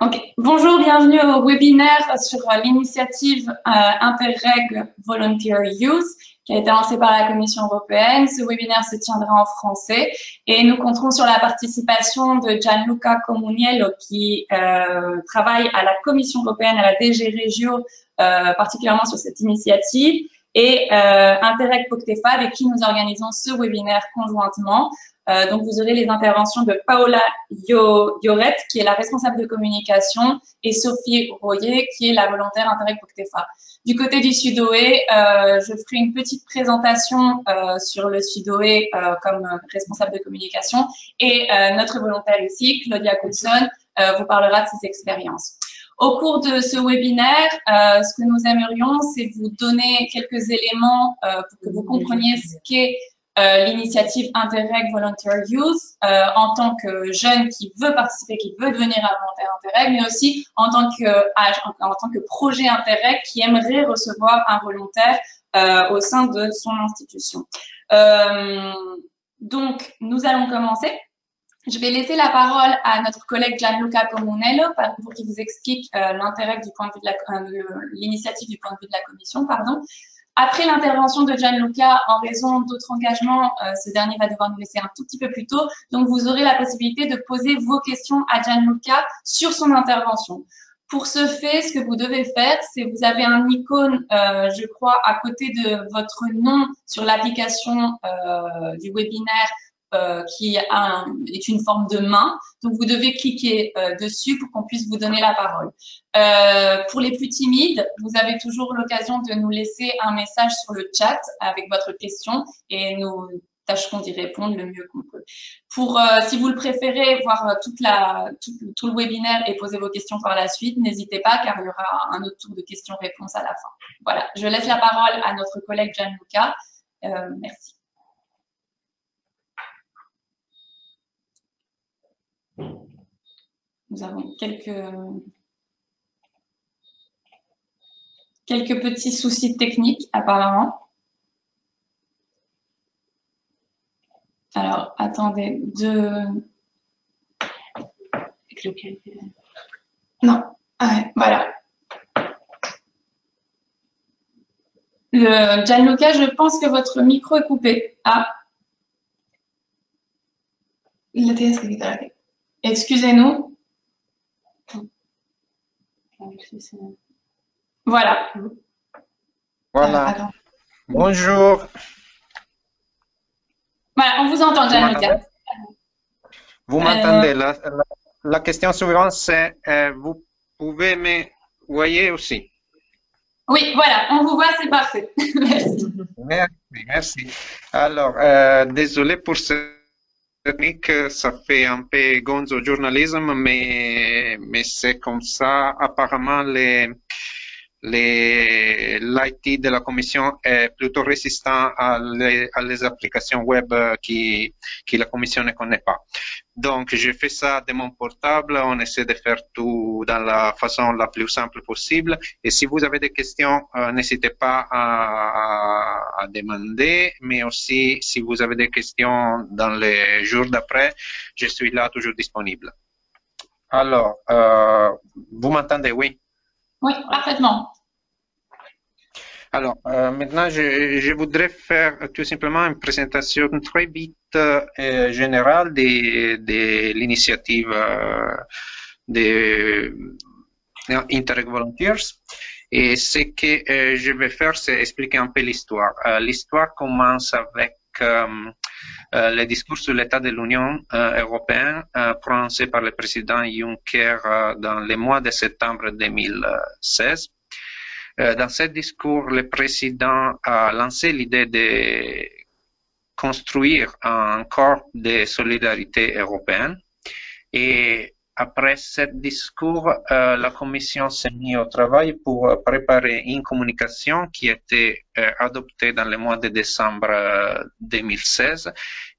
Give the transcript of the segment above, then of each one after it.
Donc, bonjour, bienvenue au webinaire sur l'initiative Interreg Volunteer Youth qui a été lancée par la Commission européenne. Ce webinaire se tiendra en français et nous compterons sur la participation de Gianluca Comuniello qui travaille à la Commission européenne, à la DG Regio, particulièrement sur cette initiative, et Interreg Poctefa avec qui nous organisons ce webinaire conjointement. Donc, vous aurez les interventions de Paola Lloret, qui est la responsable de communication, et Sophie Royer, qui est la volontaire Interreg Poctefa. Du côté du Sudoé, je ferai une petite présentation sur le Sudoé comme responsable de communication, et notre volontaire ici, Claudia Coulson, vous parlera de ses expériences. Au cours de ce webinaire, ce que nous aimerions, c'est vous donner quelques éléments pour que vous compreniez ce qu'est l'initiative Interreg Volunteer Youth en tant que jeune qui veut participer, qui veut devenir un volontaire Interreg, mais aussi en tant que projet Interreg qui aimerait recevoir un volontaire au sein de son institution. Donc, nous allons commencer. Je vais laisser la parole à notre collègue Gianluca Comunello pour qu'il vous explique l'intérêt du point de vue de l'initiative du point de vue de la Commission, pardon. Après l'intervention de Gianluca, en raison d'autres engagements, ce dernier va devoir nous laisser un tout petit peu plus tôt. Donc, vous aurez la possibilité de poser vos questions à Gianluca sur son intervention. Pour ce fait, ce que vous devez faire, c'est vous avez un icône, je crois, à côté de votre nom sur l'application du webinaire qui est une forme de main. Donc, vous devez cliquer dessus pour qu'on puisse vous donner la parole. Pour les plus timides, vous avez toujours l'occasion de nous laisser un message sur le chat avec votre question et nous tâcherons d'y répondre le mieux qu'on peut. Si vous le préférez, voir tout le webinaire et poser vos questions par la suite, n'hésitez pas car il y aura un autre tour de questions-réponses à la fin. Voilà, je laisse la parole à notre collègue Gianluca. Merci. Nous avons quelques petits soucis techniques, apparemment. Alors, attendez, Non, ouais, voilà. Gianluca, je pense que votre micro est coupé. Ah. Excusez-nous. Voilà. Voilà. Bonjour. Voilà, on vous entend, Gianluca. Vous m'entendez? La question suivante, c'est vous pouvez me voyez aussi? Oui, voilà, on vous voit, c'est parfait. Merci. Merci. Alors, désolé pour ce technique, ça fait un peu gonzo journalisme, mais c'est comme ça. Apparemment, l'IT de la Commission est plutôt résistant à les applications web qui la Commission ne connaît pas. Donc, je fais ça de mon portable. On essaie de faire tout dans la façon la plus simple possible. Et si vous avez des questions, n'hésitez pas à demander. Mais aussi, si vous avez des questions dans les jours d'après, je suis là toujours disponible. Alors, vous m'entendez, oui? Oui, parfaitement. Alors, maintenant, je voudrais faire tout simplement une présentation très vite générale de l'initiative de Interreg Volunteers. Et ce que je vais faire, c'est expliquer un peu l'histoire. L'histoire commence avec le discours sur l'état de l'Union européenne prononcé par le président Juncker dans le mois de septembre 2016. Dans ce discours, le président a lancé l'idée de construire un corps de solidarité européenne. Et après ce discours, la Commission s'est mise au travail pour préparer une communication qui a été adoptée dans le mois de décembre 2016,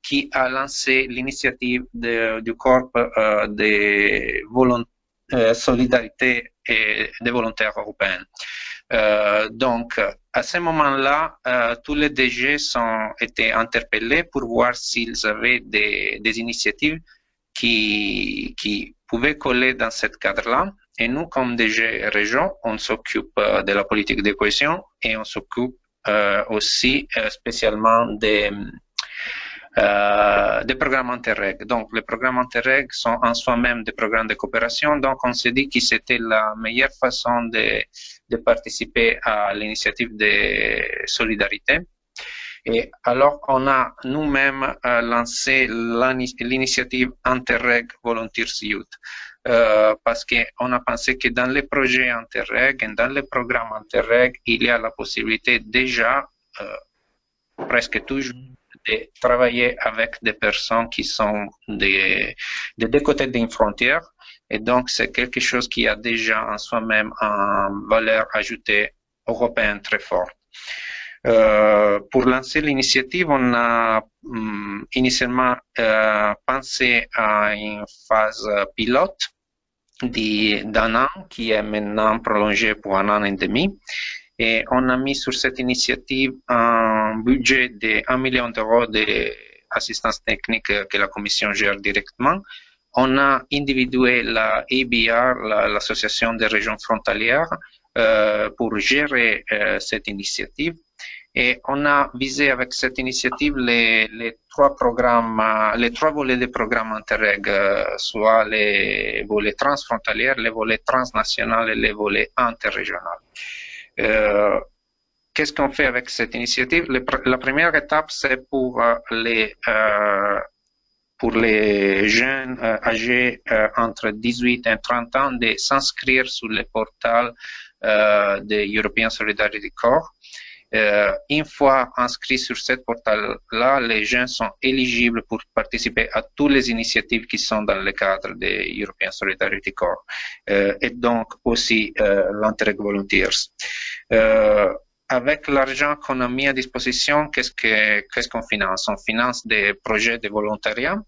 qui a lancé l'initiative du corps de solidarité et des volontaires européens. Donc, à ce moment-là, tous les DG ont été interpellés pour voir s'ils avaient des initiatives qui pouvaient coller dans ce cadre-là. Et nous, comme DG Région, on s'occupe de la politique de cohésion et on s'occupe aussi spécialement des programmes Interreg. Donc, les programmes Interreg sont en soi-même des programmes de coopération. Donc, on s'est dit que c'était la meilleure façon de participer à l'initiative de solidarité. Et alors, on a nous-mêmes lancé l'initiative Interreg Volunteers Youth. Parce qu'on a pensé que dans les projets Interreg et dans les programmes Interreg, il y a la possibilité déjà, presque toujours, de travailler avec des personnes qui sont des deux côtés d'une frontière. Et donc, c'est quelque chose qui a déjà en soi-même une valeur ajoutée européenne très forte. Pour lancer l'initiative, on a initialement pensé à une phase pilote d'un an qui est maintenant prolongée pour un an et demi. Et on a mis sur cette initiative un budget de 1 million d'euros d'assistance technique que la Commission gère directement. On a individué la ABR, l'Association des régions frontalières, pour gérer cette initiative. Et on a visé avec cette initiative les trois volets des programmes Interreg, soit les volets transfrontaliers, les volets transnationaux et les volets interrégionaux. Qu'est-ce qu'on fait avec cette initiative? La première étape, c'est pour les jeunes âgés entre 18 et 30 ans de s'inscrire sur le portail de European Solidarity Corps. Une fois inscrits sur ce portail-là, les jeunes sont éligibles pour participer à toutes les initiatives qui sont dans le cadre de European Solidarity Corps et donc aussi l'Interreg Volunteers. Avec l'argent qu'on a mis à disposition, qu'est-ce qu'on finance? On finance des projets de volontariat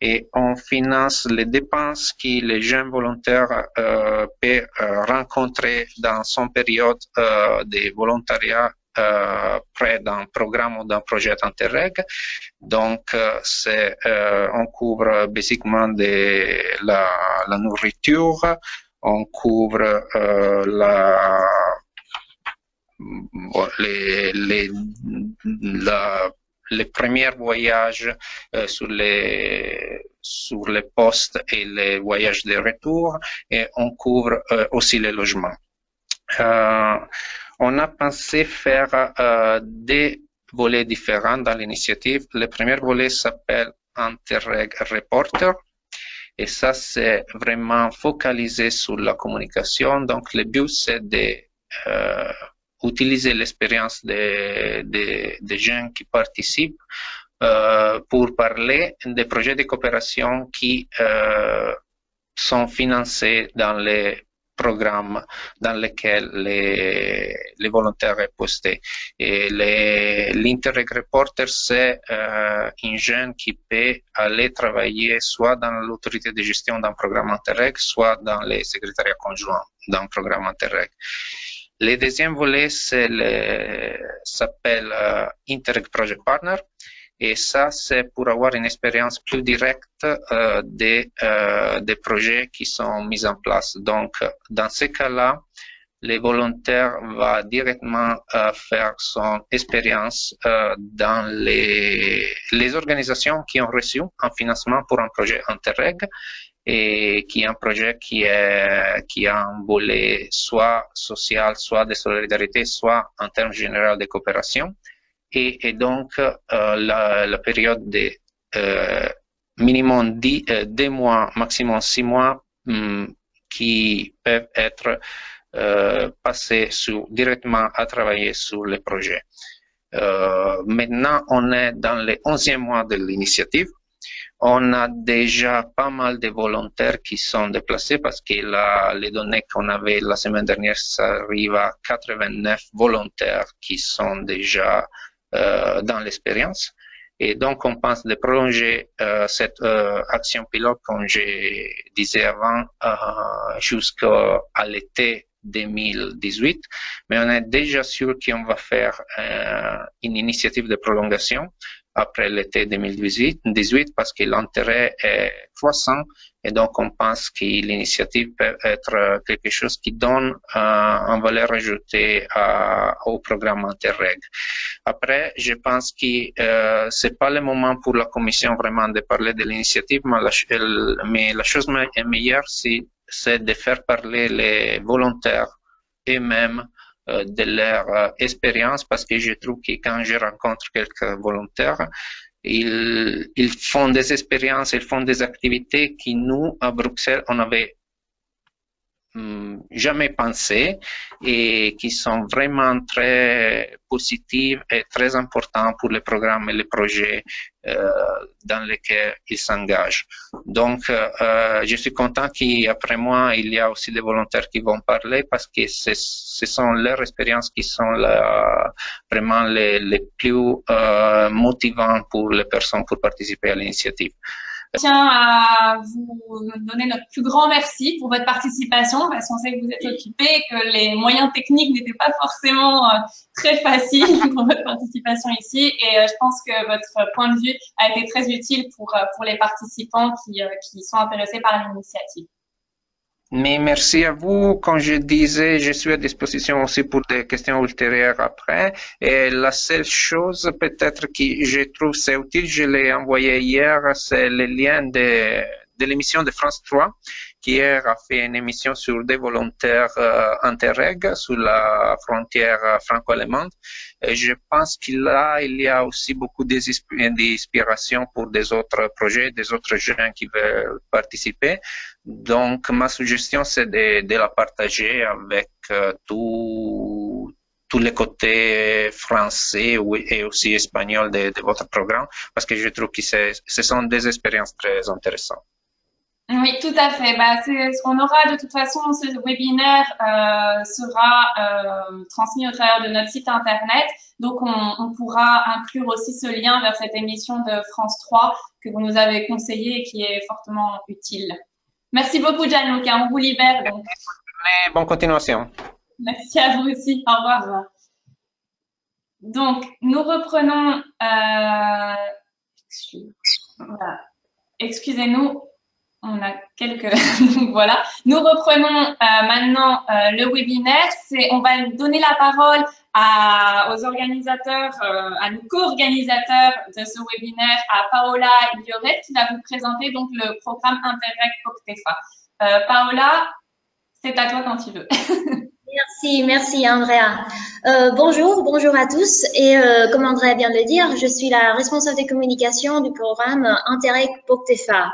et on finance les dépenses que les jeunes volontaires peuvent rencontrer dans son période de volontariat près d'un programme ou d'un projet Interreg. Donc, on couvre basiquement la nourriture, on couvre les premiers voyages sur les postes et les voyages de retour, et on couvre aussi les logements. On a pensé faire des volets différents dans l'initiative. Le premier volet s'appelle Interreg Reporter. Et ça, c'est vraiment focalisé sur la communication. Donc, le but, c'est d'utiliser l'expérience des gens qui participent pour parler des projets de coopération qui sont financés dans les programmes dans lesquels les volontaires sont postés. Et l'Interreg Reporter, c'est un jeune qui peut aller travailler soit dans l'autorité de gestion d'un programme Interreg, soit dans les secrétariats conjoints d'un programme Interreg. Le deuxième volet s'appelle Interreg Project Partner. Et ça, c'est pour avoir une expérience plus directe des projets qui sont mis en place. Donc, dans ces cas-là, les volontaires vont directement faire son expérience dans les organisations qui ont reçu un financement pour un projet Interreg et qui est un projet qui a un volet soit social, soit de solidarité, soit en termes généraux de coopération. Et donc, la période de minimum 2 mois, maximum 6 mois, qui peuvent être passés directement à travailler sur le projet. Maintenant, on est dans le 11e mois de l'initiative. On a déjà pas mal de volontaires qui sont déplacés parce que les données qu'on avait la semaine dernière, ça arrive à 89 volontaires qui sont déjà dans l'expérience. Et donc, on pense de prolonger cette action pilote, comme je disais avant, jusqu'à l'été 2018. Mais on est déjà sûr qu'on va faire une initiative de prolongation après l'été 2018 parce que l'intérêt est croissant et donc on pense que l'initiative peut être quelque chose qui donne une valeur ajoutée au programme Interreg. Après, je pense que c'est pas le moment pour la Commission vraiment de parler de l'initiative, mais la chose meilleure, c'est de faire parler les volontaires eux-mêmes de leur expérience, parce que je trouve que quand je rencontre quelques volontaires, ils font des expériences, ils font des activités qui nous, à Bruxelles, on avait jamais pensé et qui sont vraiment très positives et très importantes pour les programmes et les projets dans lesquels ils s'engagent. Donc, je suis content qu'après moi, il y a aussi des volontaires qui vont parler parce que ce sont leurs expériences qui sont vraiment les plus motivantes pour les personnes pour participer à l'initiative. Je tiens à vous donner notre plus grand merci pour votre participation, parce qu'on sait que vous êtes occupés, que les moyens techniques n'étaient pas forcément très faciles pour votre participation ici. Et je pense que votre point de vue a été très utile pour les participants qui sont intéressés par l'initiative. Mais merci à vous. Comme je disais, je suis à disposition aussi pour des questions ultérieures après. Et la seule chose peut-être que je trouve c'est utile, je l'ai envoyé hier, c'est le lien de l'émission de France 3, qui hier a fait une émission sur des volontaires Interreg sur la frontière franco-allemande. Et je pense qu'il y a aussi beaucoup d'inspiration pour des autres projets, des autres jeunes qui veulent participer. Donc, ma suggestion, c'est de la partager avec tous les côtés français et aussi espagnols de votre programme, parce que je trouve que ce sont des expériences très intéressantes. Oui, tout à fait. On aura de toute façon, ce webinaire sera transmis au travers de notre site internet. Donc, on pourra inclure aussi ce lien vers cette émission de France 3 que vous nous avez conseillé et qui est fortement utile. Merci beaucoup, Gianluca. On vous libère. Donc. Bonne continuation. Merci à vous aussi. Au revoir. Donc, nous reprenons. Voilà. Excusez-nous. On a quelques... voilà. Nous reprenons maintenant le webinaire. On va donner la parole aux organisateurs, à nos co-organisateurs de ce webinaire, à Paola Lloret, qui va vous présenter donc le programme Interreg POCTEFA. Paola, c'est à toi quand tu veux. Merci Andrea. Bonjour à tous. Et comme Andrea vient de le dire, je suis la responsable des communications du programme Interreg POCTEFA.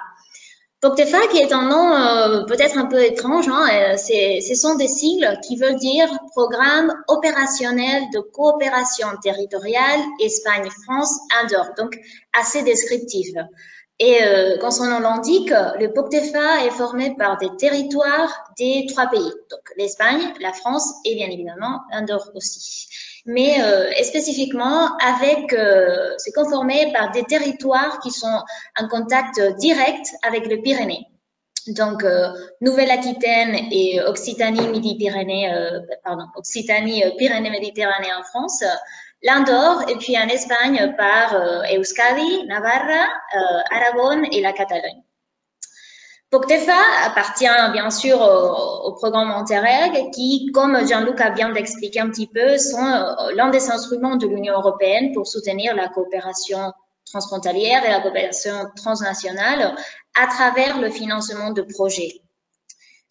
POCTEFA, qui est un nom peut-être un peu étrange, hein, ce sont des sigles qui veulent dire Programme opérationnel de coopération territoriale Espagne-France Andorre, donc assez descriptif. Et comme son nom l'indique, le POCTEFA est formé par des territoires des 3 pays, donc l'Espagne, la France et bien évidemment Andorre aussi. Mais spécifiquement c'est conformé par des territoires qui sont en contact direct avec le Pyrénées. Donc, Nouvelle-Aquitaine et Occitanie-Pyrénées Pyrénées en France, l'Andorre et puis en Espagne par Euskadi, Navarra, Aragon et la Catalogne. POCTEFA appartient bien sûr au programme Interreg qui, comme Gianluca vient d'expliquer un petit peu, sont l'un des instruments de l'Union européenne pour soutenir la coopération transfrontalière et la coopération transnationale à travers le financement de projets.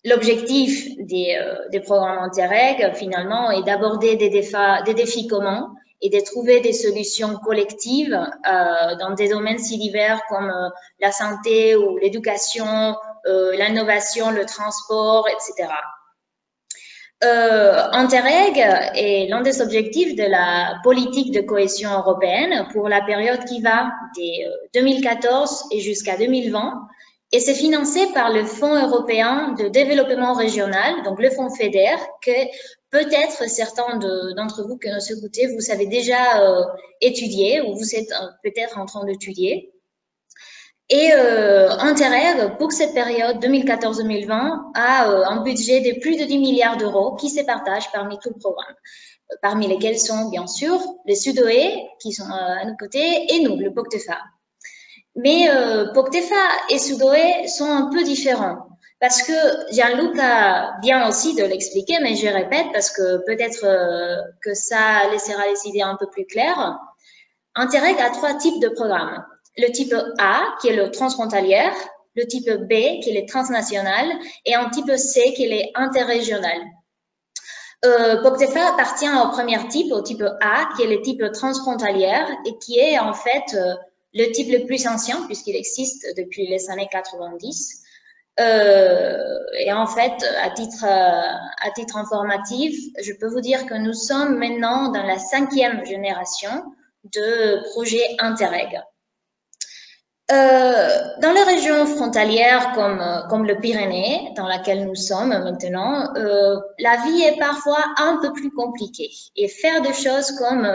L'objectif des programmes Interreg, finalement, est d'aborder des défis communs et de trouver des solutions collectives dans des domaines si divers comme la santé ou l'éducation, l'innovation, le transport, etc. Interreg est l'un des objectifs de la politique de cohésion européenne pour la période qui va de 2014 et jusqu'à 2020 et c'est financé par le Fonds européen de développement régional, donc le Fonds FEDER, que peut-être certains d'entre vous que nous écoutez, vous savez déjà étudier ou vous êtes peut-être en train d'étudier. Et Interreg, pour cette période 2014-2020, a un budget de plus de 10 milliards d'euros qui se partagent parmi tout le programme. parmi lesquels sont bien sûr les Sudoé qui sont à nos côtés et nous, le POCTEFA. Mais POCTEFA et Sudoé sont un peu différents parce que Gianluca vient aussi de l'expliquer, mais je répète parce que peut-être que ça laissera les idées un peu plus claires. Interreg a 3 types de programmes. Le type A, qui est le transfrontalier, le type B, qui est le transnational, et un type C, qui est les interrégional. POCTEFA appartient au premier type, au type A, qui est le type transfrontalier, et qui est en fait le type le plus ancien, puisqu'il existe depuis les années 90. Et en fait, à titre informatif, je peux vous dire que nous sommes maintenant dans la 5e génération de projets Interreg. Dans les régions frontalières comme le Pyrénées, dans laquelle nous sommes maintenant, la vie est parfois un peu plus compliquée. Et faire des choses comme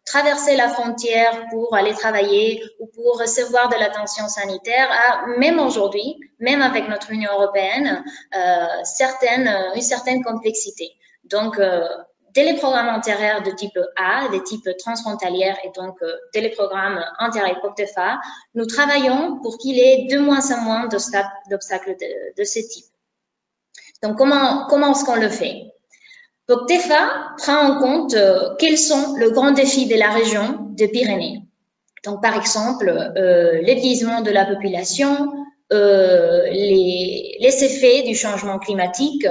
traverser la frontière pour aller travailler ou pour recevoir de l'attention sanitaire a, même aujourd'hui, même avec notre Union européenne, une certaine complexité. Donc, dès les programmes Interreg de type A, des types transfrontalières et donc dès les programmes Interreg POCTEFA, nous travaillons pour qu'il y ait de moins en moins d'obstacles de ce type. Donc, comment est-ce qu'on le fait? POCTEFA prend en compte quels sont les grands défis de la région des Pyrénées. Donc, par exemple, le vieillissement de la population, les effets du changement climatique,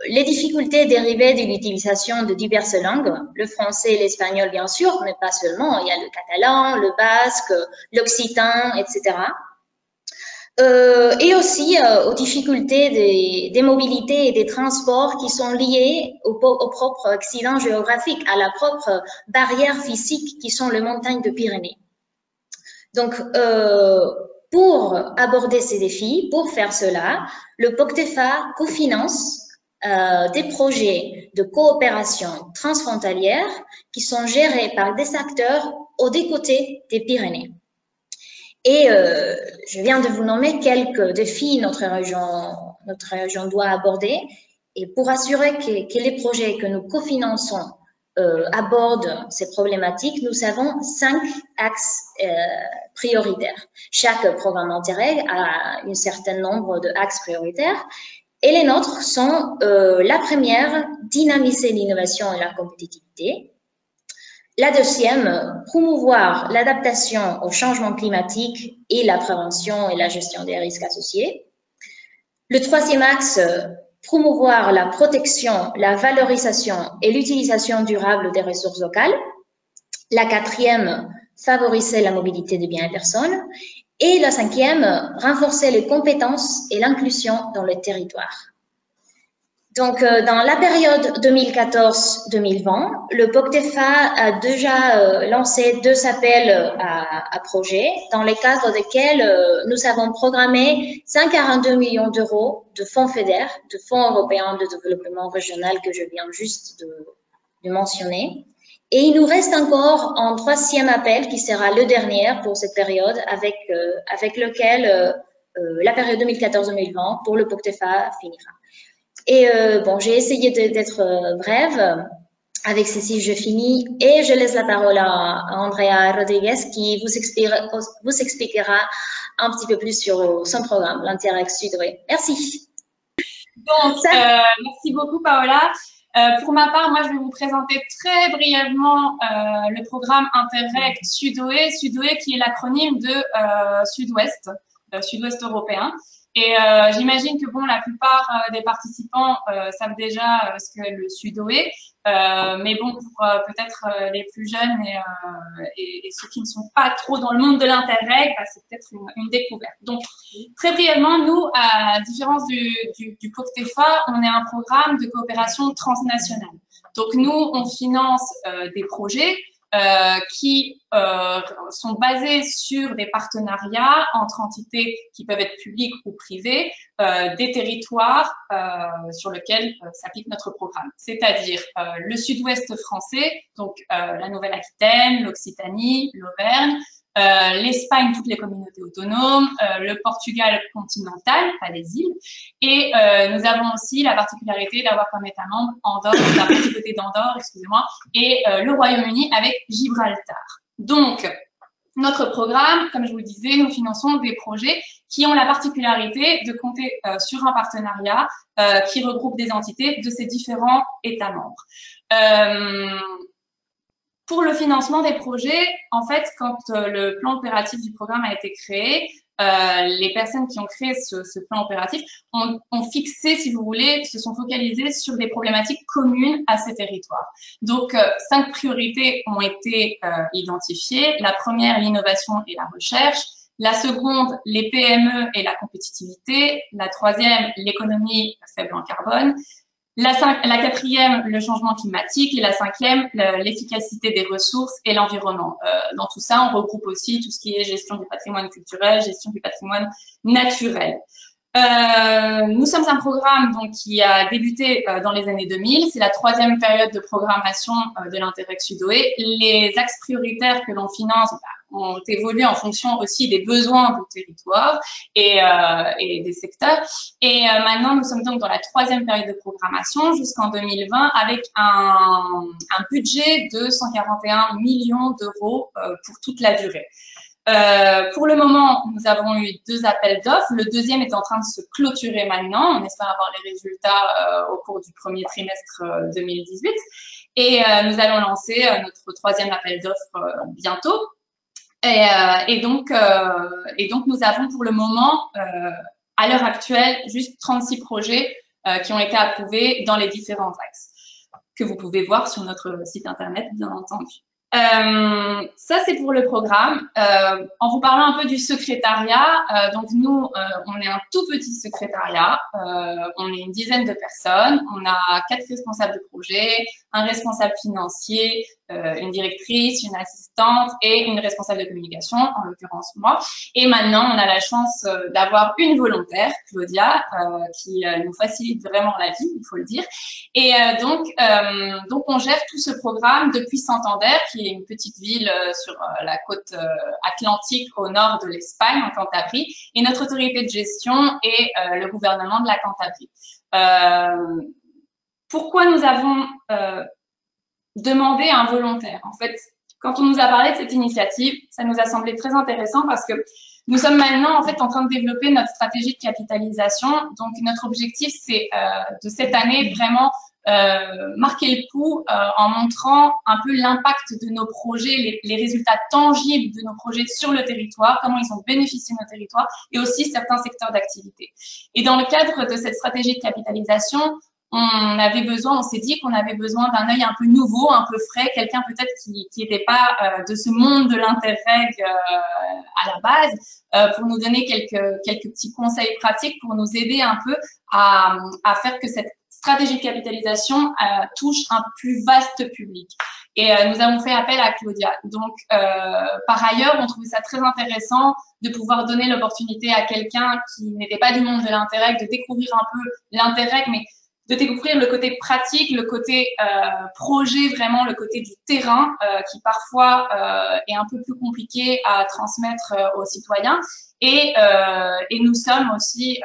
les difficultés dérivées de l'utilisation de diverses langues, le français et l'espagnol bien sûr, mais pas seulement, il y a le catalan, le basque, l'occitan, etc. Et aussi aux difficultés des mobilités et des transports qui sont liées au propre accident géographique, à la propre barrière physique qui sont les montagnes de Pyrénées. Donc, pour aborder ces défis, pour faire cela, le POCTEFA cofinance des projets de coopération transfrontalière qui sont gérés par des acteurs aux deux côtés des Pyrénées. Et je viens de vous nommer quelques défis notre région doit aborder. Et pour assurer que les projets que nous cofinançons abordent ces problématiques, nous avons 5 axes prioritaires. Chaque programme Interreg a un certain nombre d'axes prioritaires. Et les nôtres sont la première, dynamiser l'innovation et la compétitivité. La deuxième, promouvoir l'adaptation au changement climatique et la prévention et la gestion des risques associés. Le troisième axe, promouvoir la protection, la valorisation et l'utilisation durable des ressources locales. La quatrième, favoriser la mobilité des biens et personnes. Et la cinquième, renforcer les compétences et l'inclusion dans le territoire. Donc, dans la période 2014-2020, le POCTEFA a déjà lancé 2 appels à projets dans les cadres desquels nous avons programmé 142 millions d'euros de fonds FEDER, de Fonds européens de développement régional que je viens juste de mentionner. Et il nous reste encore un 3e appel qui sera le dernier pour cette période avec lequel la période 2014-2020 pour le POCTEFA finira. Et bon, j'ai essayé d'être brève. Avec ceci, je finis et je laisse la parole à Andrea Rodriguez qui vous expliquera un petit peu plus sur son programme, l'Interreg Sudoé. Merci. Donc, merci beaucoup, Paola. Pour ma part, moi, je vais vous présenter très brièvement le programme Interreg Sudoé, Sudoé qui est l'acronyme de Sud-Ouest, Sud-Ouest européen. Et j'imagine que bon, la plupart des participants savent déjà ce qu'est le Sudoé, mais bon, pour peut-être les plus jeunes et ceux qui ne sont pas trop dans le monde de l'Interreg, bah, c'est peut-être une découverte. Donc, très brièvement, nous, à différence du POCTEFA, on est un programme de coopération transnationale. Donc, nous, on finance des projets qui sont basés sur des partenariats entre entités qui peuvent être publiques ou privées, des territoires sur lesquels s'applique notre programme, c'est-à-dire le sud-ouest français, donc la Nouvelle-Aquitaine, l'Occitanie, l'Auvergne, l'Espagne, toutes les communautés autonomes, le Portugal continental, pas les îles, et nous avons aussi la particularité d'avoir comme État membre Andorre, la principauté d'Andorre, excusez-moi, et le Royaume-Uni avec Gibraltar. Donc, notre programme, comme je vous le disais, nous finançons des projets qui ont la particularité de compter sur un partenariat qui regroupe des entités de ces différents États membres. Pour le financement des projets, en fait, quand le plan opératif du programme a été créé, les personnes qui ont créé ce plan opératif ont fixé, si vous voulez, se sont focalisées sur des problématiques communes à ces territoires. Donc, 5 priorités ont été identifiées. La première, l'innovation et la recherche. La seconde, les PME et la compétitivité. La troisième, l'économie faible en carbone. La quatrième, le changement climatique, et la cinquième, l'efficacité des ressources et l'environnement. Dans tout ça, on regroupe aussi tout ce qui est gestion du patrimoine culturel, gestion du patrimoine naturel. Nous sommes un programme donc, qui a débuté dans les années 2000. C'est la 3e période de programmation de l'Interreg Sudoe. Les axes prioritaires que l'on finance ont évolué en fonction aussi des besoins du territoire et des secteurs. Et maintenant, nous sommes donc dans la 3e période de programmation jusqu'en 2020 avec un budget de 141 millions d'euros pour toute la durée. Pour le moment, nous avons eu 2 appels d'offres. Le deuxième est en train de se clôturer maintenant. On espère avoir les résultats au cours du premier trimestre 2018. Et nous allons lancer notre 3e appel d'offres bientôt. Et donc, nous avons pour le moment, à l'heure actuelle, juste 36 projets qui ont été approuvés dans les différents axes, que vous pouvez voir sur notre site internet, bien entendu. Ça, c'est pour le programme. En vous parlant un peu du secrétariat, donc nous, on est un tout petit secrétariat. On est une dizaine de personnes. On a 4 responsables de projet, un responsable financier, une directrice, une assistante et une responsable de communication, en l'occurrence moi. Et maintenant, on a la chance d'avoir une volontaire, Claudia, qui nous facilite vraiment la vie, il faut le dire. Et donc, on gère tout ce programme depuis Santander, qui est une petite ville sur la côte atlantique au nord de l'Espagne, en Cantabrie. Et notre autorité de gestion est le gouvernement de la Cantabrie. Pourquoi nous avons demandé un volontaire? En fait, quand on nous a parlé de cette initiative, ça nous a semblé très intéressant parce que nous sommes maintenant en fait en train de développer notre stratégie de capitalisation. Donc, notre objectif, c'est de cette année vraiment marquer le coup en montrant un peu l'impact de nos projets, les résultats tangibles de nos projets sur le territoire, comment ils ont bénéficié de nos territoires et aussi certains secteurs d'activité. Et dans le cadre de cette stratégie de capitalisation, on s'est dit qu'on avait besoin d'un œil un peu nouveau, un peu frais, quelqu'un peut-être qui n'était pas de ce monde de l'Interreg à la base, pour nous donner quelques petits conseils pratiques pour nous aider un peu à faire que cette stratégie de capitalisation touche un plus vaste public. Et nous avons fait appel à Claudia. Donc, par ailleurs, on trouvait ça très intéressant de pouvoir donner l'opportunité à quelqu'un qui n'était pas du monde de l'Interreg de découvrir un peu l'Interreg, mais de découvrir le côté pratique, le côté projet, vraiment le côté du terrain qui parfois est un peu plus compliqué à transmettre aux citoyens. Et nous sommes aussi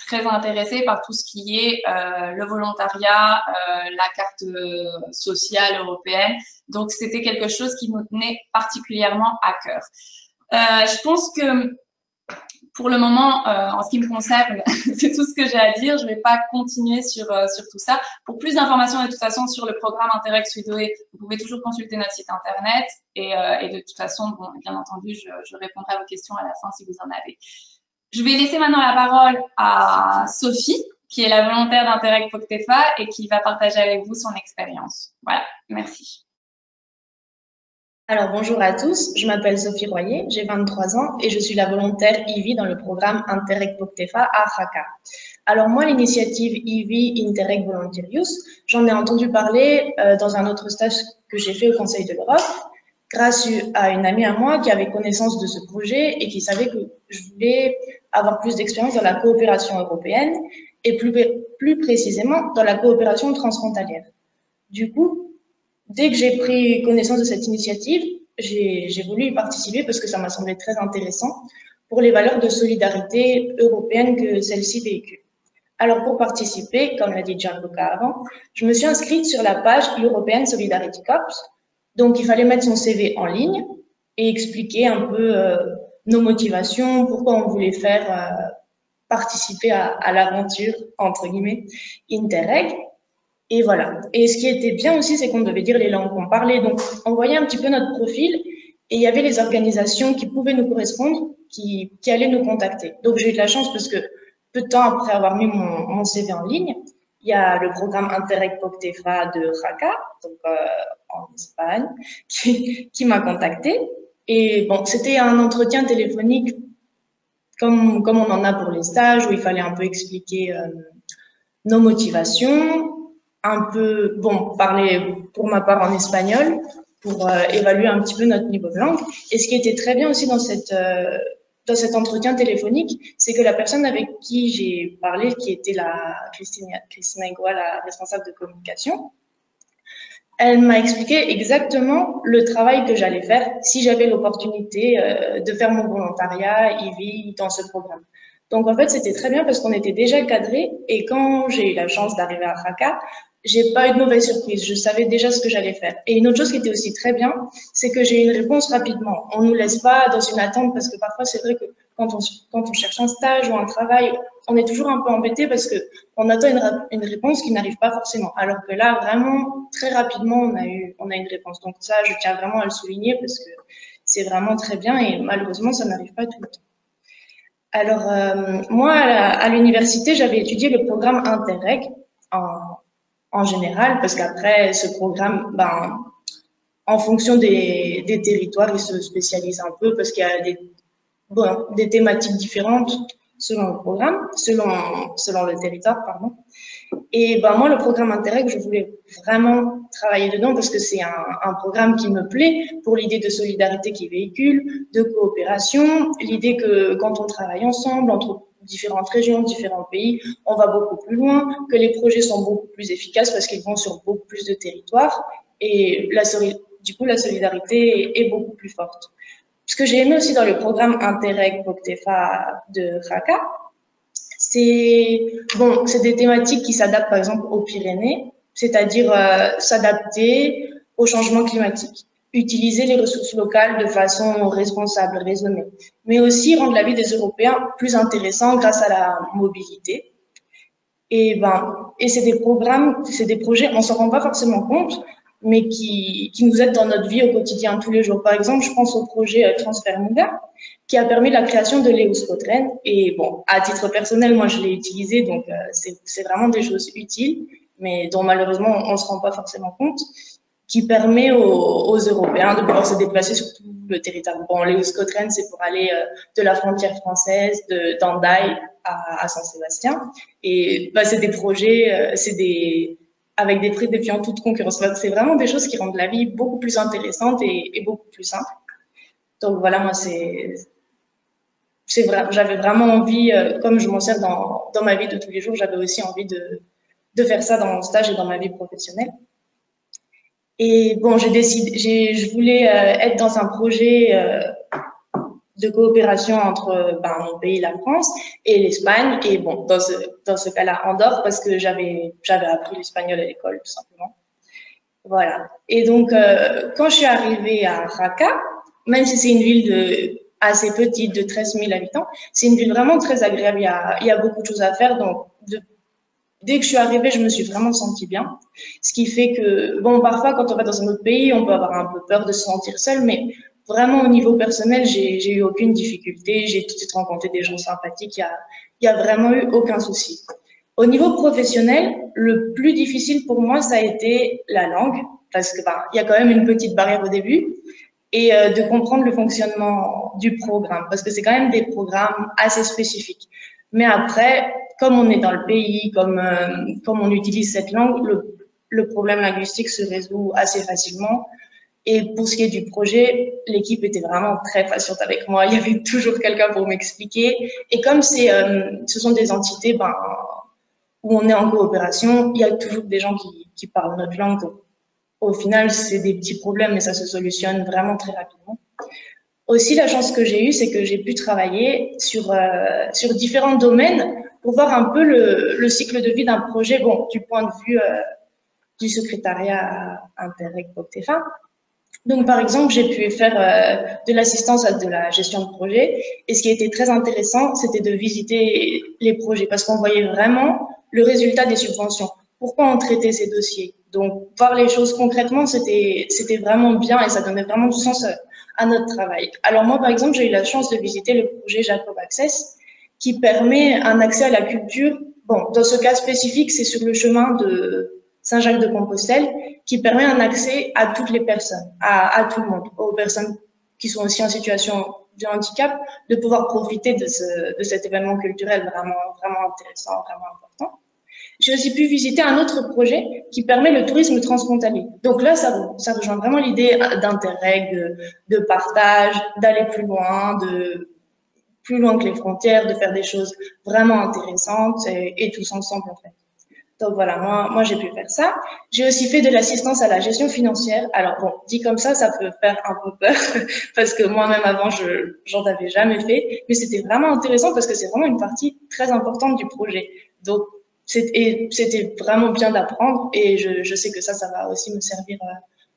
très intéressés par tout ce qui est le volontariat, la carte sociale européenne. Donc, c'était quelque chose qui nous tenait particulièrement à cœur. Je pense que pour le moment, en ce qui me concerne, c'est tout ce que j'ai à dire. Je ne vais pas continuer sur tout ça. Pour plus d'informations, de toute façon, sur le programme Interreg Sudoe, vous pouvez toujours consulter notre site internet. Et de toute façon, bon, bien entendu, je répondrai à vos questions à la fin si vous en avez. Je vais laisser maintenant la parole à Sophie, qui est la volontaire d'Interreg POCTEFA et qui va partager avec vous son expérience. Voilà, merci. Alors, bonjour à tous, je m'appelle Sophie Royer, j'ai 23 ans et je suis la volontaire IVI dans le programme Interreg POCTEFA à Jaca. Alors moi, l'initiative IVI Interreg Volunteer Youth, j'en ai entendu parler dans un autre stage que j'ai fait au Conseil de l'Europe, grâce à une amie à moi qui avait connaissance de ce projet et qui savait que je voulais avoir plus d'expérience dans la coopération européenne et plus précisément dans la coopération transfrontalière. Du coup, dès que j'ai pris connaissance de cette initiative, j'ai voulu y participer parce que ça m'a semblé très intéressant pour les valeurs de solidarité européenne que celle-ci véhicule. Alors, pour participer, comme l'a dit Gianluca avant, je me suis inscrite sur la page European Solidarity Corps. Donc, il fallait mettre son CV en ligne et expliquer un peu nos motivations, pourquoi on voulait faire participer à l'aventure, entre guillemets, Interreg. Et voilà. Et ce qui était bien aussi, c'est qu'on devait dire les langues qu'on parlait. Donc, on voyait un petit peu notre profil et il y avait les organisations qui pouvaient nous correspondre, qui allaient nous contacter. Donc, j'ai eu de la chance parce que peu de temps après avoir mis mon CV en ligne, il y a le programme Interreg POCTEFA de Jaca, donc en Espagne, qui m'a contacté. Et bon, c'était un entretien téléphonique comme on en a pour les stages, où il fallait un peu expliquer nos motivations, un peu, bon, parler pour ma part en espagnol, pour évaluer un petit peu notre niveau de langue. Et ce qui était très bien aussi dans cet entretien téléphonique, c'est que la personne avec qui j'ai parlé, qui était Christina Igua, la responsable de communication, elle m'a expliqué exactement le travail que j'allais faire si j'avais l'opportunité de faire mon volontariat IVI dans ce programme. Donc en fait, c'était très bien parce qu'on était déjà cadrés et quand j'ai eu la chance d'arriver à Jaca, j'ai pas eu de mauvaise surprise. Je savais déjà ce que j'allais faire. Et une autre chose qui était aussi très bien, c'est que j'ai eu une réponse rapidement. On nous laisse pas dans une attente parce que parfois c'est vrai que quand on cherche un stage ou un travail, on est toujours un peu embêté parce que on attend une réponse qui n'arrive pas forcément. Alors que là, vraiment, très rapidement, on a une réponse. Donc ça, je tiens vraiment à le souligner parce que c'est vraiment très bien et malheureusement, ça n'arrive pas tout le temps. Alors, moi, à l'université, j'avais étudié le programme Interreg en général, parce qu'après, ce programme, ben, en fonction des territoires, il se spécialise un peu parce qu'il y a des thématiques différentes selon le programme, selon le territoire, pardon. Et ben moi, le programme Interreg, je voulais vraiment travailler dedans parce que c'est un programme qui me plaît pour l'idée de solidarité qu'il véhicule, de coopération, l'idée que quand on travaille ensemble, entre différentes régions, différents pays, on va beaucoup plus loin, que les projets sont beaucoup plus efficaces parce qu'ils vont sur beaucoup plus de territoires et du coup, la solidarité est beaucoup plus forte. Ce que j'ai aimé aussi dans le programme Interreg POCTEFA de Jaca, c'est des thématiques qui s'adaptent par exemple aux Pyrénées, c'est-à-dire s'adapter au changement climatique, utiliser les ressources locales de façon responsable, raisonnée, mais aussi rendre la vie des Européens plus intéressant grâce à la mobilité. Et c'est des programmes, c'est des projets, on s'en rend pas forcément compte, mais qui nous aident dans notre vie au quotidien, tous les jours. Par exemple, je pense au projet Transfert Muga, qui a permis la création de l'Euskotren. Et bon, à titre personnel, moi, je l'ai utilisé, donc c'est vraiment des choses utiles, mais dont malheureusement, on ne se rend pas forcément compte, qui permet aux Européens de pouvoir se déplacer sur tout le territoire. Bon, l'Euskotren, c'est pour aller de la frontière française, d'Andaï à Saint-Sébastien. Et c'est des projets, avec des prix défiant toute concurrence. C'est vraiment des choses qui rendent la vie beaucoup plus intéressante et beaucoup plus simple. Donc voilà, moi, j'avais vraiment envie, comme je m'en sers dans ma vie de tous les jours, j'avais aussi envie de faire ça dans mon stage et dans ma vie professionnelle. Et bon, je voulais être dans un projet de coopération entre mon pays, la France, et l'Espagne. Et bon, dans ce cas-là, Andorre, parce que j'avais appris l'espagnol à l'école, tout simplement. Voilà. Et donc, quand je suis arrivée à Jaca, même si c'est une ville assez petite, de 13 000 habitants, c'est une ville vraiment très agréable. Il y a beaucoup de choses à faire. Donc, dès que je suis arrivée, je me suis vraiment sentie bien. Ce qui fait que, bon, parfois, quand on va dans un autre pays, on peut avoir un peu peur de se sentir seul, mais vraiment, au niveau personnel, j'ai eu aucune difficulté. J'ai tout de suite rencontré des gens sympathiques. Il y a vraiment eu aucun souci. Au niveau professionnel, le plus difficile pour moi, ça a été la langue, parce que il y a quand même une petite barrière au début, et de comprendre le fonctionnement du programme, parce que c'est quand même des programmes assez spécifiques. Mais après, comme on est dans le pays, comme on utilise cette langue, le problème linguistique se résout assez facilement. Et pour ce qui est du projet, l'équipe était vraiment très patiente avec moi. Il y avait toujours quelqu'un pour m'expliquer. Et comme ce sont des entités où on est en coopération, il y a toujours des gens qui parlent notre langue. Donc, au final, c'est des petits problèmes, mais ça se solutionne vraiment très rapidement. Aussi, la chance que j'ai eue, c'est que j'ai pu travailler sur différents domaines pour voir un peu le cycle de vie d'un projet, bon, du point de vue du secrétariat Interreg POCTEFA. Donc, par exemple, j'ai pu faire de l'assistance à de la gestion de projet. Et ce qui était très intéressant, c'était de visiter les projets parce qu'on voyait vraiment le résultat des subventions. Pourquoi on traitait ces dossiers? Donc, voir les choses concrètement, c'était vraiment bien et ça donnait vraiment du sens à notre travail. Alors moi, par exemple, j'ai eu la chance de visiter le projet Jacob Access qui permet un accès à la culture. Bon, dans ce cas spécifique, c'est sur le chemin de Saint-Jacques-de-Compostelle, qui permet un accès à toutes les personnes, à tout le monde, aux personnes qui sont aussi en situation de handicap, de pouvoir profiter de cet événement culturel vraiment intéressant, vraiment important. J'ai aussi pu visiter un autre projet qui permet le tourisme transfrontalier. Donc là, ça rejoint vraiment l'idée d'Interreg, de partage, d'aller plus loin que les frontières, de faire des choses vraiment intéressantes et tous ensemble en fait. Donc voilà, moi j'ai pu faire ça. J'ai aussi fait de l'assistance à la gestion financière. Alors bon, dit comme ça peut faire un peu peur parce que moi-même avant, j'en avais jamais fait, mais c'était vraiment intéressant parce que c'est vraiment une partie très importante du projet. Donc c'était vraiment bien d'apprendre et je sais que ça va aussi me servir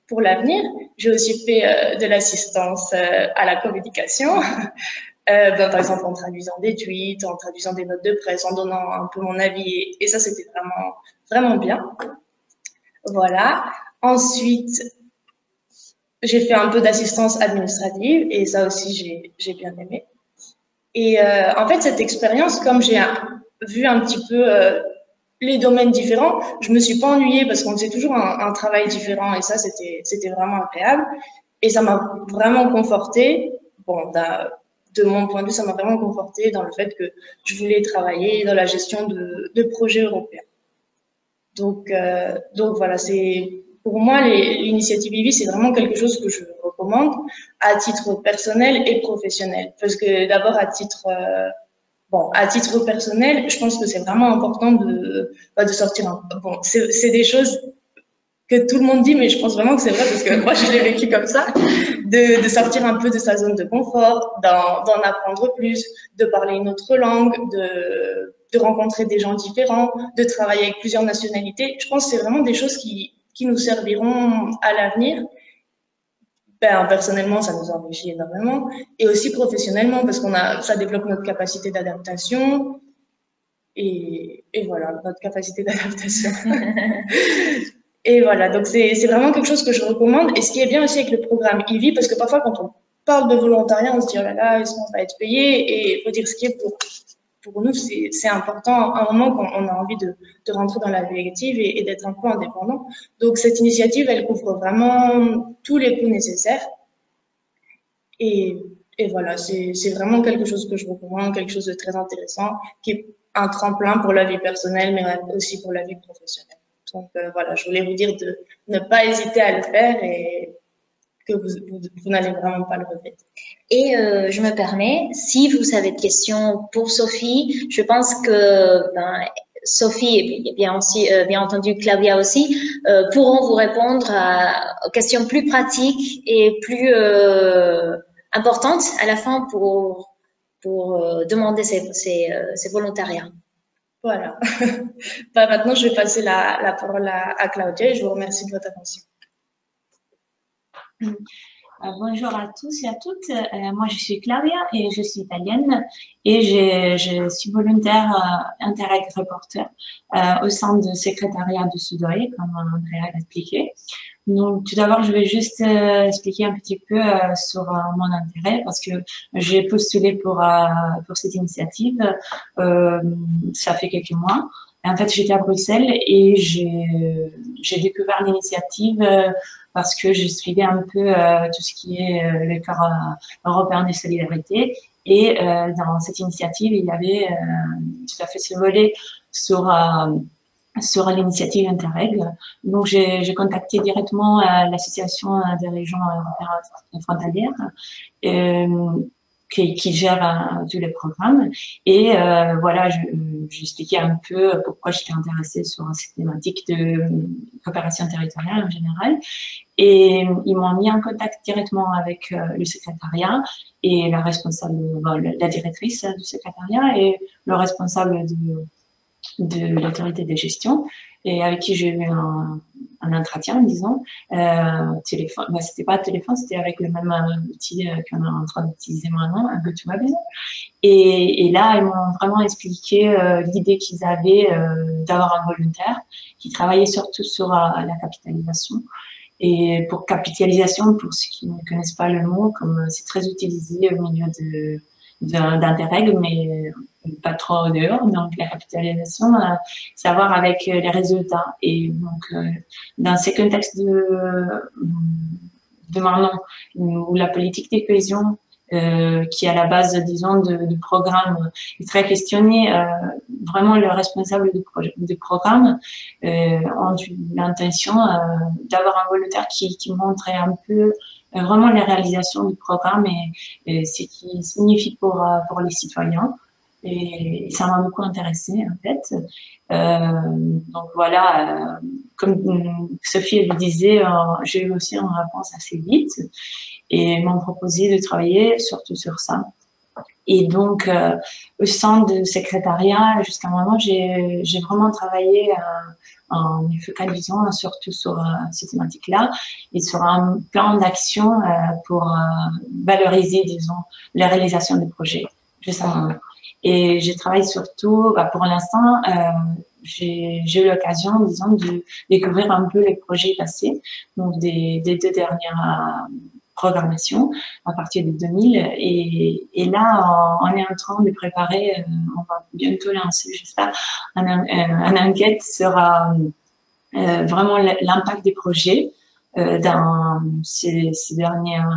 pour l'avenir. J'ai aussi fait de l'assistance à la communication. Par exemple, en traduisant des tweets, en traduisant des notes de presse, en donnant un peu mon avis, et ça, c'était vraiment bien. Voilà. Ensuite, j'ai fait un peu d'assistance administrative, et ça aussi, j'ai bien aimé. Et en fait, cette expérience, comme j'ai vu un petit peu les domaines différents, je me suis pas ennuyée parce qu'on faisait toujours un travail différent, et ça, c'était vraiment agréable. Et ça m'a vraiment confortée. Bon, de mon point de vue, ça m'a vraiment confortée dans le fait que je voulais travailler dans la gestion de projets européens. Donc voilà, pour moi, l'initiative IVI, c'est vraiment quelque chose que je recommande à titre personnel et professionnel. Parce que d'abord, à titre personnel, je pense que c'est vraiment important de sortir bon, c'est des choses que tout le monde dit, mais je pense vraiment que c'est vrai parce que moi, je l'ai vécu comme ça, de sortir un peu de sa zone de confort, d'en apprendre plus, de parler une autre langue, de rencontrer des gens différents, de travailler avec plusieurs nationalités. Je pense que c'est vraiment des choses qui nous serviront à l'avenir. Personnellement, ça nous enrichit énormément. Et aussi professionnellement, parce ça développe notre capacité d'adaptation. Et voilà, notre capacité d'adaptation. Et voilà, donc c'est vraiment quelque chose que je recommande. Et ce qui est bien aussi avec le programme IVI, parce que parfois quand on parle de volontariat, on se dit oh là là, est-ce qu'on va être payé? Et il faut dire ce qui est pour nous, c'est important à un moment qu'on a envie de rentrer dans la vie active et d'être un peu indépendant. Donc cette initiative, elle couvre vraiment tous les coûts nécessaires. Et voilà, c'est vraiment quelque chose que je recommande, quelque chose de très intéressant, qui est un tremplin pour la vie personnelle, mais aussi pour la vie professionnelle. Donc voilà, je voulais vous dire de ne pas hésiter à le faire et que vous n'allez vraiment pas le regretter. Et je me permets, si vous avez des questions pour Sophie, je pense que Sophie et bien entendu Claudia aussi pourront vous répondre aux questions plus pratiques et plus importantes à la fin pour demander ces volontariats. Voilà. Maintenant, je vais passer la parole à Claudia et je vous remercie de votre attention. Bonjour à tous et à toutes. Moi, je suis Claudia et je suis italienne et je suis volontaire Interreg reporter au sein du secrétariat du Sud-Ouest, comme Andrea l'a expliqué. Donc, tout d'abord, je vais juste expliquer un petit peu sur mon intérêt parce que j'ai postulé pour cette initiative. Ça fait quelques mois. En fait, j'étais à Bruxelles et j'ai découvert l'initiative parce que je suivais un peu tout ce qui est le corps européen de solidarité. Et dans cette initiative, il y avait tout à fait ce volet sur l'initiative Interreg. Donc, j'ai contacté directement l'association des régions européennes frontalières qui gère tous les programmes. Et voilà, j'expliquais un peu pourquoi j'étais intéressée sur cette thématique de coopération territoriale en général. Et ils m'ont mis en contact directement avec le secrétariat et la responsable, la directrice du secrétariat et le responsable de l'autorité de gestion, et avec qui j'ai eu un entretien, disons, téléphone, bah, c'était pas téléphone, c'était avec le même outil qu'on est en train d'utiliser maintenant, un GoToWebinar. Et là, ils m'ont vraiment expliqué l'idée qu'ils avaient d'avoir un volontaire qui travaillait surtout sur la capitalisation. Et pour capitalisation, pour ceux qui ne connaissent pas le mot, comme c'est très utilisé au milieu d'Interreg, mais pas trop dehors. Donc, la capitalisation, c'est à voir avec les résultats. Et donc, dans ces contextes de maintenant, où la politique de cohésion, qui est à la base, disons, du programme, est très questionnée, vraiment le responsable du programme ont l'intention d'avoir un volontaire qui montrait un peu vraiment la réalisation du programme et ce qui signifie pour les citoyens. Et ça m'a beaucoup intéressée, en fait. Donc voilà, comme Sophie le disait, j'ai eu aussi une réponse assez vite et m'ont proposé de travailler surtout sur ça. Et donc, au sein du secrétariat, jusqu'à maintenant, j'ai vraiment travaillé en me focalisant surtout sur ces thématiques-là et sur un plan d'action pour valoriser, disons, la réalisation des projets, justement. Et je travaille surtout, pour l'instant, j'ai eu l'occasion, disons, de découvrir un peu les projets passés, donc des 2 dernières programmation à partir de 2000 et là on est en train de préparer, on va bientôt lancer, j'espère, une enquête sur vraiment l'impact des projets dans ces dernières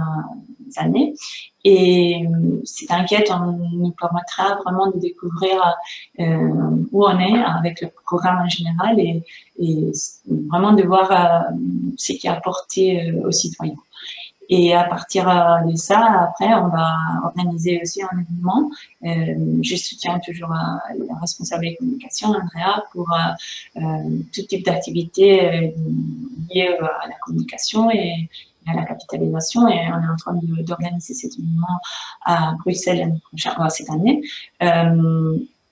années. Et cette enquête nous permettra vraiment de découvrir où on est avec le programme en général et vraiment de voir ce qui a apporté aux citoyens. Et à partir de ça, après, on va organiser aussi un événement. Je soutiens toujours la responsable de communication, Andrea, pour tout type d'activité liée à la communication et à la capitalisation. Et on est en train d'organiser cet événement à Bruxelles l'année prochaine, cette année.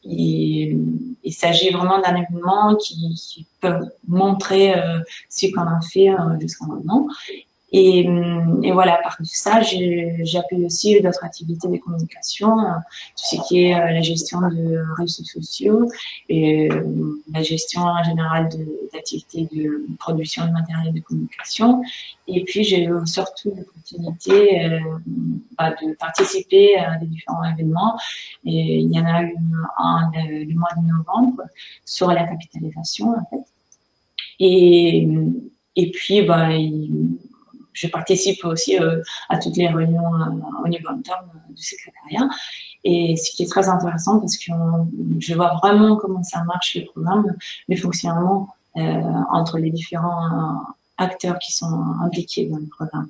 Il s'agit vraiment d'un événement qui peut montrer ce qu'on a fait jusqu'à maintenant. Et voilà, par ça, j'appuie aussi d'autres activités de communication, tout ce qui est la gestion de réseaux sociaux et la gestion en général d'activités de production de matériel de communication. Et puis, j'ai eu surtout l'opportunité de participer à des différents événements. Et il y en a eu un le mois de novembre sur la capitalisation, en fait. Et puis, je participe aussi à toutes les réunions au niveau interne du secrétariat. Et ce qui est très intéressant parce que je vois vraiment comment ça marche le programme, le fonctionnement entre les différents acteurs qui sont impliqués dans le programme.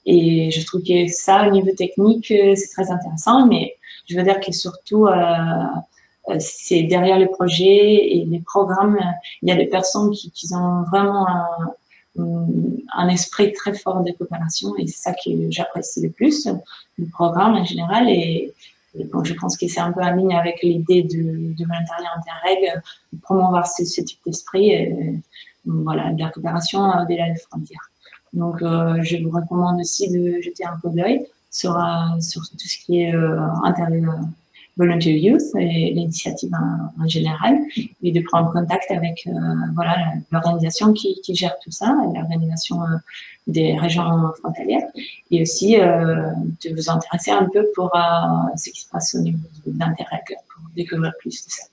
Et je trouve que ça, au niveau technique, c'est très intéressant, mais je veux dire que surtout, c'est derrière les projets et les programmes, il y a des personnes qui ont vraiment un esprit très fort de coopération et c'est ça que j'apprécie le plus du programme en général et bon, je pense que c'est un peu en ligne avec l'idée de volontariat Interreg, de promouvoir ce type d'esprit, voilà, de la coopération au-delà des frontières. Donc, je vous recommande aussi de jeter un coup d'œil sur tout ce qui est Volunteer Youth et l'initiative en général, et de prendre contact avec voilà, l'organisation qui gère tout ça, l'organisation des régions frontalières, et aussi de vous intéresser un peu pour ce qui se passe au niveau d'Interreg, pour découvrir plus de ça.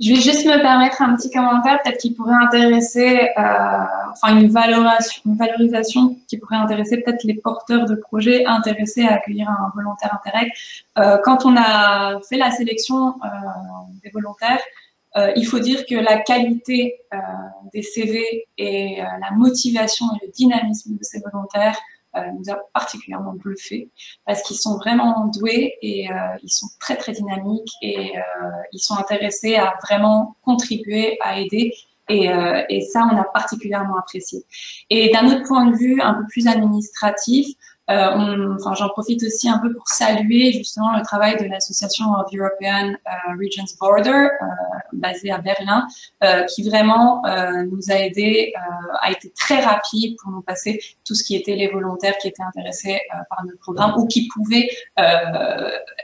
Je vais juste me permettre un petit commentaire, peut-être qui pourrait intéresser, enfin une valorisation qui pourrait intéresser peut-être les porteurs de projets intéressés à accueillir un volontaire Interreg. Quand on a fait la sélection des volontaires, il faut dire que la qualité des CV et la motivation et le dynamisme de ces volontaires nous a particulièrement bluffé parce qu'ils sont vraiment doués et ils sont très très dynamiques et ils sont intéressés à vraiment contribuer, à aider. Et ça, on a particulièrement apprécié. Et d'un autre point de vue, un peu plus administratif, j'en profite aussi un peu pour saluer justement le travail de l'association of European Regions Border, basée à Berlin, qui vraiment nous a aidés, a été très rapide pour nous passer tout ce qui était les volontaires qui étaient intéressés par notre programme ou qui pouvaient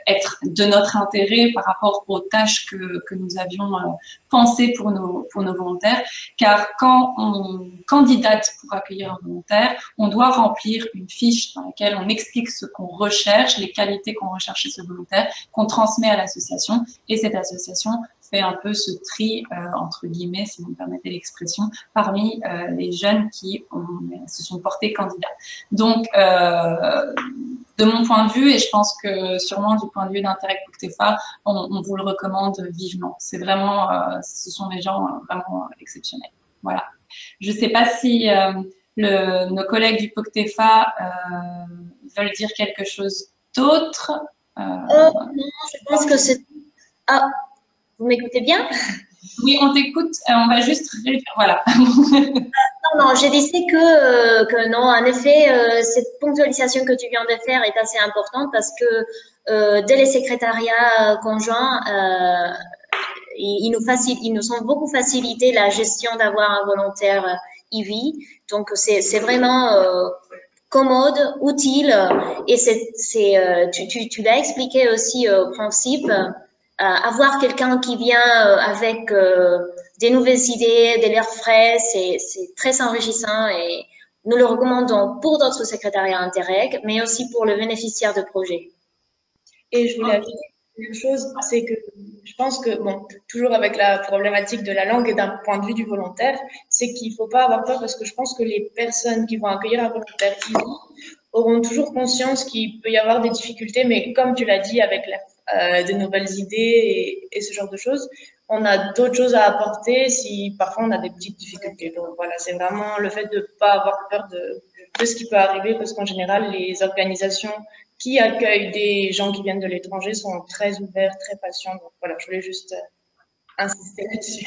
être de notre intérêt par rapport aux tâches que nous avions pensées pour nos volontaires. Car quand on candidate pour accueillir un volontaire, on doit remplir une fiche dans laquelle on explique ce qu'on recherche, les qualités qu'on recherche chez ce volontaire, qu'on transmet à l'association. Et cette association fait un peu ce tri, entre guillemets, si vous me permettez l'expression, parmi les jeunes qui se sont portés candidats. Donc, de mon point de vue, et je pense que sûrement du point de vue d'Interreg POCTEFA, on vous le recommande vivement. C'est vraiment, ce sont des gens vraiment exceptionnels. Voilà. Je ne sais pas si nos collègues du POCTEFA veulent dire quelque chose d'autre. Non, je pense que c'est... Ah, vous m'écoutez bien? Oui, on t'écoute. On va juste... Voilà. Non, je disais que non, en effet, cette ponctualisation que tu viens de faire est assez importante parce que dès les secrétariats conjoints, ils nous ont beaucoup facilité la gestion d'avoir un volontaire IVI. Donc, c'est vraiment commode, utile et tu l'as expliqué aussi au principe. Avoir quelqu'un qui vient avec des nouvelles idées, de l'air frais, c'est très enrichissant et nous le recommandons pour d'autres secrétariats Interreg, mais aussi pour le bénéficiaire de projet. Et je voulais ajouter une chose, c'est que je pense que, bon, toujours avec la problématique de la langue et d'un point de vue du volontaire, c'est qu'il ne faut pas avoir peur parce que je pense que les personnes qui vont accueillir un volontaire auront toujours conscience qu'il peut y avoir des difficultés, mais comme tu l'as dit, avec de nouvelles idées et ce genre de choses, on a d'autres choses à apporter si parfois on a des petites difficultés. Donc voilà, c'est vraiment le fait de ne pas avoir peur de ce qui peut arriver parce qu'en général, les organisations qui accueillent des gens qui viennent de l'étranger sont très ouverts, très patients. Donc voilà, je voulais juste insister là-dessus.